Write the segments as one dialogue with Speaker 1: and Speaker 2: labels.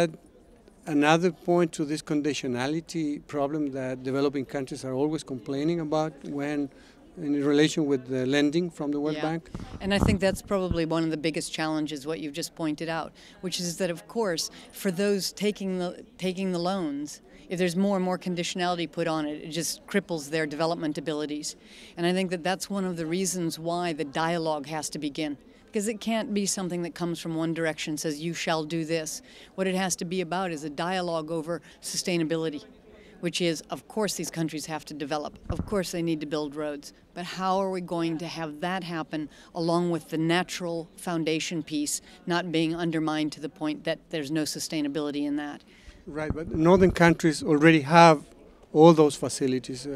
Speaker 1: add another point to this conditionality problem that developing countries are always complaining about when in relation with the lending from the World Bank?
Speaker 2: And I think that's probably one of the biggest challenges, what you've just pointed out, which is that, of course, for those taking the loans, if there's more and more conditionality put on it, it just cripples their development abilities. And I think that that's one of the reasons why the dialogue has to begin. Because it can't be something that comes from one direction, says you shall do this. What it has to be about is a dialogue over sustainability, which is, of course, these countries have to develop. Of course, they need to build roads. But how are we going to have that happen along with the natural foundation piece not being undermined to the point that there's no sustainability in that?
Speaker 1: Right, but northern countries already have all those facilities,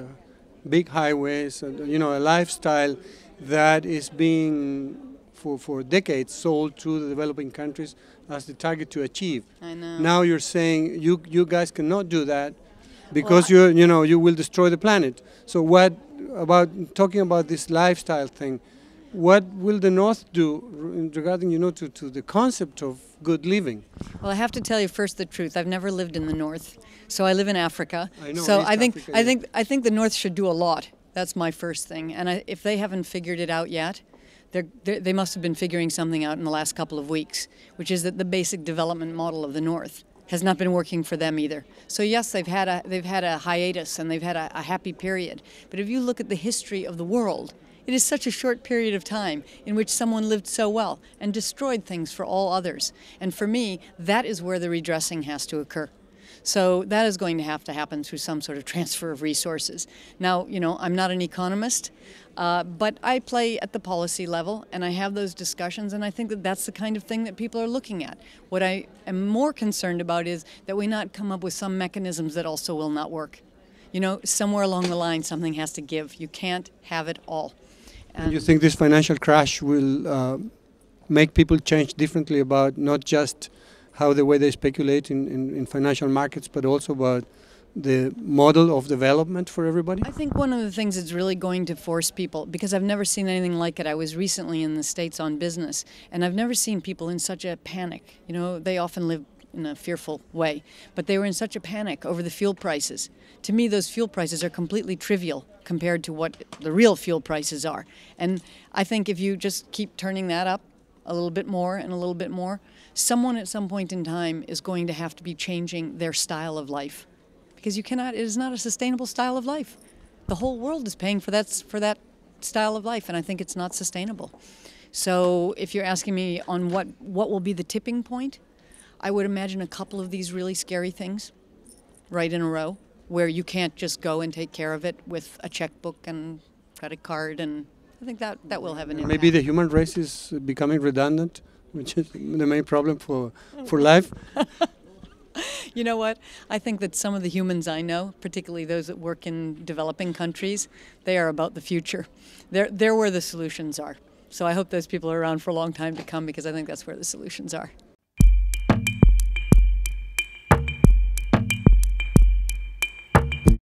Speaker 1: big highways, a lifestyle that is being for decades sold to the developing countries as the target to achieve.
Speaker 2: I know.
Speaker 1: Now you're saying you guys cannot do that because you will destroy the planet. So what about talking about this lifestyle thing? What will the North do regarding to the concept of good living?
Speaker 2: Well, I have to tell you first the truth. I've never lived in the North, so I live in Africa.
Speaker 1: I know.
Speaker 2: So
Speaker 1: East Africa,
Speaker 2: I think the North should do a lot. That's my first thing. And if they haven't figured it out yet, they must have been figuring something out in the last couple of weeks, which is that the basic development model of the North has not been working for them either. So yes, they've had a hiatus and they've had a happy period. But if you look at the history of the world, it is such a short period of time in which someone lived so well and destroyed things for all others. And for me, that is where the redressing has to occur. So that is going to have to happen through some sort of transfer of resources. Now, I'm not an economist, but I play at the policy level and I have those discussions, and I think that that's the kind of thing that people are looking at. What I am more concerned about is that we not come up with some mechanisms that also will not work. Somewhere along the line something has to give. You can't have it all.
Speaker 1: And you think this financial crash will make people change differently about not just how the way they speculate in financial markets, but also about the model of development for everybody? I
Speaker 2: think one of the things that's really going to force people, because I've never seen anything like it. I was recently in the States on business, and I've never seen people in such a panic. They often live in a fearful way, but they were in such a panic over the fuel prices. To me, those fuel prices are completely trivial compared to what the real fuel prices are. And I think if you just keep turning that up a little bit more and a little bit more, someone at some point in time is going to have to be changing their style of life. Because it is not a sustainable style of life. The whole world is paying for that style of life, and I think it's not sustainable. So if you're asking me on what will be the tipping point, I would imagine a couple of these really scary things right in a row, where you can't just go and take care of it with a checkbook and credit card, and I think that will have an impact.
Speaker 1: Maybe the human race is becoming redundant, which is the main problem for life.
Speaker 2: You know what? I think that some of the humans I know, particularly those that work in developing countries, they are about the future. They're where the solutions are. So I hope those people are around for a long time to come, because I think that's where the solutions are.